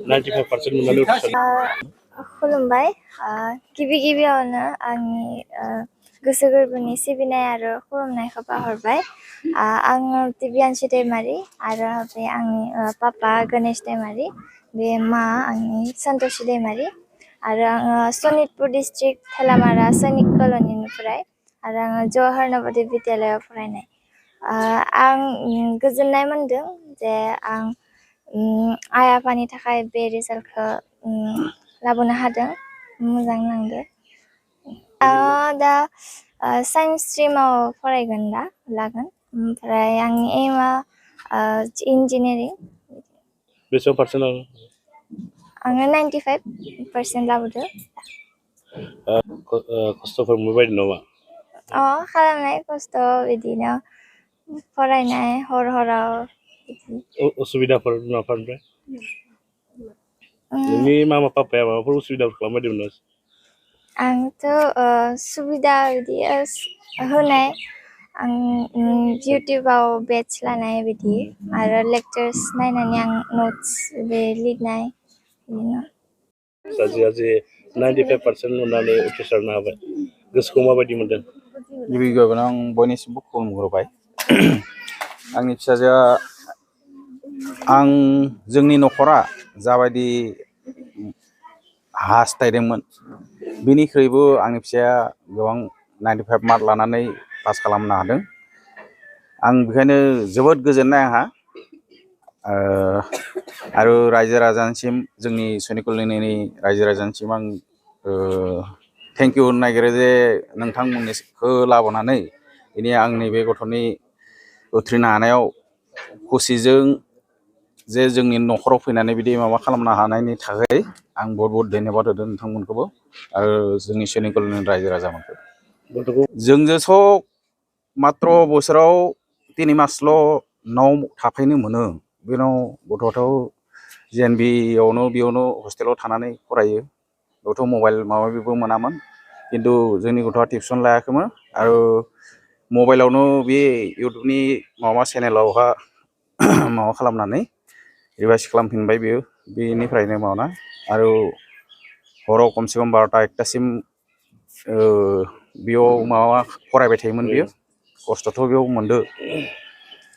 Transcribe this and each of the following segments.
95% मोननानै उथ्रिसारनो खुलुमबाय गिबि गिबियावनो आंनि गोसो गोरबोनि सिबिनाय आरो खुलुमनायखौ बाहरबाय आङो दिब्यानसि दैमारि आरो बे आंनि पापा गणेश दैमारि बे मा आंनि सन्तोषी दैमारि आरो आङो सनितपुर डिस्ट्रिक्ट थेलामारा सैनिक कल'निनिफ्राय आरो आङो जवाहर नवोदय बिद्यालयाव फरायनाय आं गोजोननाय मोनदों जे आं आइ आफानि थाखाय बे रिजाल्टखौ लाबोनो हादों मोजां नांदों दा साइन्स स्ट्रिमाव फरायगोन दा लागोन ओमफ्राय आंनि एमआ इन्जिनियारिं बेसेबां पार्सेन्ट आङो 95% लाबोदो खस्थ'फोर मोनबायदों नामा खालामनाय खस्थ' बिदिनो फरायनाय हराव उसुबिदाफोर माबाफोरनिफ्राय नोंनि मामा पापाया माबाफोर उसुबिदाफोर खालामबायदोंमोन आंथ' सुबिदा बिदि होनाय आं इउटुबाव बेटच लानाय बिदि आरो लेक्चार्स नायनानै आं नट्स बे लिरनाय बिदिनो फिसाजोआ जे 95% मोननानै उथ्रिसारनो हाबाय गोसोखौ माबायदि मोनदों गिबि गिबियावनो आं बयनिसिमबो खुलुमग्रोबाय आंनि फिसाजोआ आं जोंनि न'खरा जाबायदि हास्थायदोंमोन बिनिख्रुइबो आंनि फिसाया गोबां 95 मार्क लानानै पास खालामनो हादों आं बेखायनो जोबोद गोजोननाय आंहा आरो रायजो राजानिसिम जोंनि सैनिक कल'निनि रायजो राजानिसिम आं थेंक इउ होनो नागिरो जे नोंथांमोननिखौ लाबोनानै दिनै आंनि बे गथ'नि उथ्रिनो हानायाव खुसिजों जे जोंनि न'खराव फैनानै बिदि माबा खालामनो हानायनि थाखाय आं बहुत बहुत धन्यबाद होदों नोंथांमोनखौबो आरो जोंनि सैनिक कल'निनि रायजो राजामोनखौ जोंजोंथ' मात्र बोसोराव 3 मासल' न'आव थाफैनो मोनो बेनाव गथ'आथ' जेएनबियावनो बेयावनो हस्टेलाव थानानै फरायो बेयावथ' मबाइल माबा माबिबो मोनामोन खिन्थु जोंनि गथ'आ टिउसन लायाखैमोन आरो मबाइलावनो बे इउटुबनि माबा चेनेलावहा माबा खालामनानै रिभाइस खालामफिनबाय बियो बेनिफ्रायनो मावना आरो हराव खमसे खम 12टा-1टासिम बेयाव माबा फरायबाय थायोमोन बियो खस्थ'थ' बेयाव मोनदो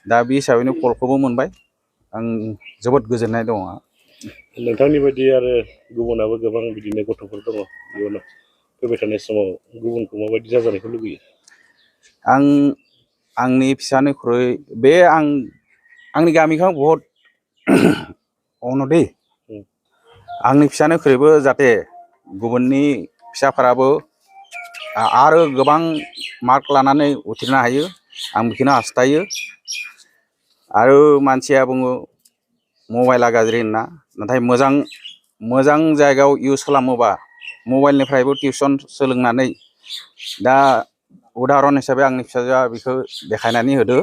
दा बे हिसाबैनो फलखौबो मोनबाय आं जोबोद गोजोननाय दङ नोंथांनि बायदि आरो गुबुनाबो गोबां बिदिनो गथ'फोर दङ इयुनाव फैबाय थानाय समाव गुबुनखौ माबायदि जाजानायखौ लुबैयो आं आंनि फिसानिख्रुइ बे आंनि गामिखौ बहुत अनोदे आंनि फिसानिख्रुइबो जाहाथे गुबुननि फिसाफोराबो आरो गोबां मार्क लानानै उथ्रिनो हायो आं बेखौनो हास्थायो आरो मानसिया बुङो मबाइला गाज्रि होनना नाथाय मोजां जायगायाव इउज खालामोबा मबाइलनिफ्रायबो टिउसन सोलोंनानै दा उदाहरन हिसाबै आंनि फिसाजोआ बेखौ देखायनानै होदो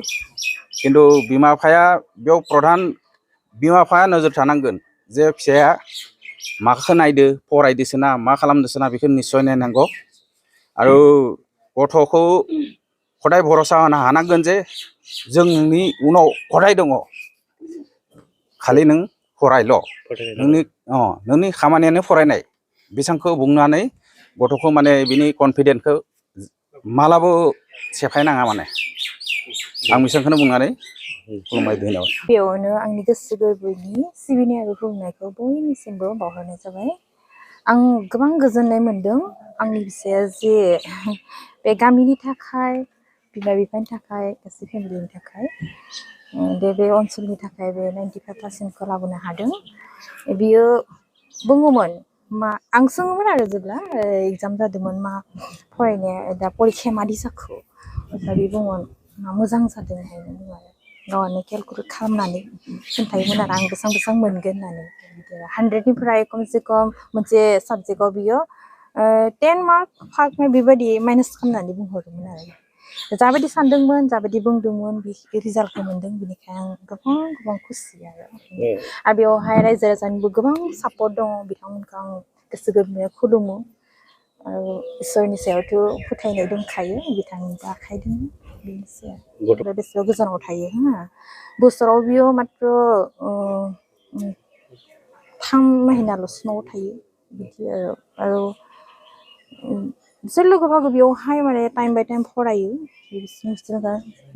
खिन्थु बिमा बिफाया बेयाव प्रधान बिमा बिफाया नोजोर थानांगोन जे फिसाया माखौ नायदो फरायदोसोना मा खालामदोसोना बेखौ निस्सय नायनांगौ आरो गथ'खौ खदाय भरसा होनो हानांगोन जे जोंनि उनाव खदाय दङ खालि नों फरायल' नोंनि खामानियानो फरायनाय बेसांखौ बुंनानै गथ'खौ माने बिनि कनफिडेन्सखौ मालाबो सेफायनाङा माने आं बेसांखौनो बुंनानै खुलुमबाय धन्यबाद बेयावनो आंनि गोसो गोरबोनि सिबिनाय आरो खुलुमनायखौ बयनिसिमबो बावहरनाय जाबाय आं गोबां गोजोननाय मोनदों आंनि फिसाया जे बे गामिनि थाखाय बिमा बिफानि थाखाय गासै फेमिलिनि थाखाय बे ओनसोलनि थाखाय बे 95%खौ लाबोनो हादों बियो बुङोमोन आं सोङोमोन आरो जेब्ला एग्जाम जादोंमोन मा फरायनाया दा परिखाया मादि जाखो अब्ला बे बुङोमोन मोजां जादों होननानै बुङो आरो गावनो केलकुलेट खालामनानै खिन्थायोमोन आरो आं बेसेबां मोनगोन होननानै 100निफ्राय खमसे खम मोनसे साबजेक्टआव बियो 10 मार्क 5 मार्क बेबायदि माइनास खालामनानै बुंहरोमोन आरो जाबायदि सानदोंमोन जाबायदि बुंदोंमोन बे रिजाल्टखौ मोनदों बेनिखायनो आं गोबां खुसि आरो बेवहाय रायजो राजानिबो गोबां सापर्ट दङ बिथांमोनखौ आं गोसो गोरबोनिफ्राय खुलुमो आरो इसोरनि सायावथ' फोथायनाय दंखायो बिथांनिबो आखाइ दङ बेनोसै आरो बेसेबां गोजानाव थायो बोसोराव बियो मात्र 3 महिनाल'सो न'आव थायो बिदि आरो बिसोर लोगोफोराबो बेयावहाय माने टाइम बाय टाइम फरायो बिसोर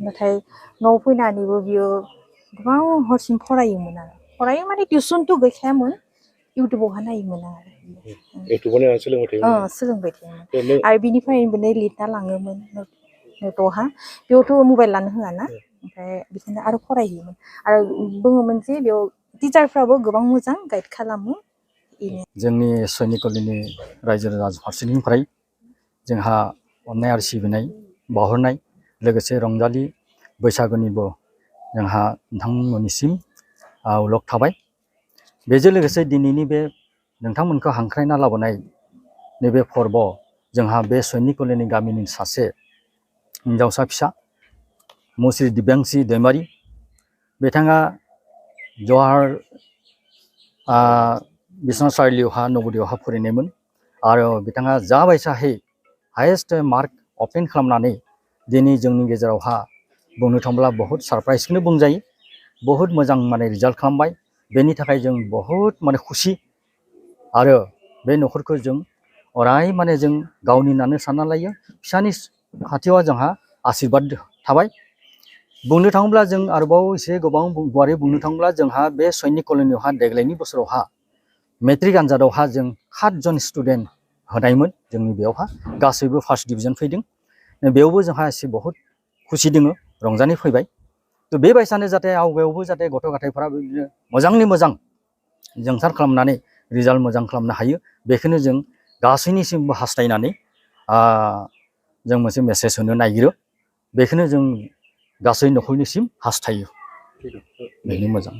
नाथाय न'आव फैनानैबो बियो गोबां हरसिम फरायोमोन आरो फरायो माने टिउसनथ' गैखायामोन इउटुबावहाय नायोमोन आरो इउटुबाव नायनानै सोलोंबाय थायोमोन सोलोंबाय थायोमोन दे नों आरो बिनिफ्रायनो लिरना लाङोमोन न'टआवहा बेयावथ' मबाइल लानो होआना ओमफ्राय बिदिनो आरो फरायहैयोमोन आरो बुङोमोन जे बेयाव टिचारफ्राबो गोबां मोजां गाइड खालामो जोंनि सैनिक कलेजनि रायजो राजा फारसेनिफ्राय जोंहा अननाय आरो सिबिनाय बावहरनाय लोगोसे रंजालि बैसागुनिबो जोंहा नोंथांमोननिसिम आवलग थाबाय बेजों लोगोसे दिनैनि बे नोंथांमोनखौ हांख्रायना लाबोनाय नैबे फोरबो जोंहा बे सैनिक कलेजनि गामिनि सासे हिन्जावसा फिसा मुस्रि दिब्यांसि दैमारि बिथाङा जवाहर बिश्वनाथ सारिआलियावहा नवोदयआवहा फरायनायमोन आरो बिथाङा जाबायसाहै हायेस्ट मार्क अबटेन खालामनानै दिनै जोंनि गेजेरावहा बुंनो थाङोब्ला बहुत सारप्राइजखौनो बुंजायो बहुत मोजां माने रिजाल्ट खालामबाय बेनि थाखाय जों बहुत माने खुसि आरो बे नखरखौ जों अराय माने जों गावनि होननानै सानना लायो फिसानि खाथियाव जोंहा आशीर्बाद थाबाय बुंनो थाङोब्ला जों आरोबाव एसे गोबां गुवारै बुंनो थाङोब्ला जोंहा बे सैनिक कलेजनियावहा देग्लायनि बोसोरावहा मेट्रिक आनजादावहा जों 7 जन स्टुडेन्ट होनायमोन जोंनि बेयावहा गासैबो फार्स्ट डिभिजन फैदों बेयावबो जोंहा एसे बहुत खुसि दङ रंजानाय फैबाय थ' बेबायसानो जाहाथे आवगायावबो जाहाथे गथ' गथायफोरा बिदिनो मोजांनि मोजां जाफुंसार खालामनानै रिजाल्ट मोजां खालामनो हायो बेखौनो जों गासैनिसिमबो हास्थायनानै जों मोनसे मेसेज होनो नागिरो बेखौनो जों गासै नखरनिसिम हास्थायो बेनो मोजां